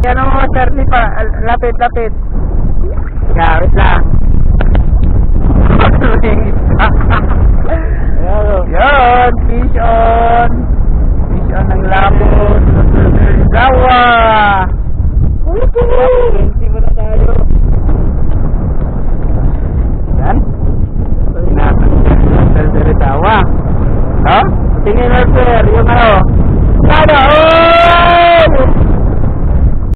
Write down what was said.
Yan ang mga 30 pa. Lapit, lapit. Yeah, wait lang. Yan, fish on. Fish on ng labon. Gawa.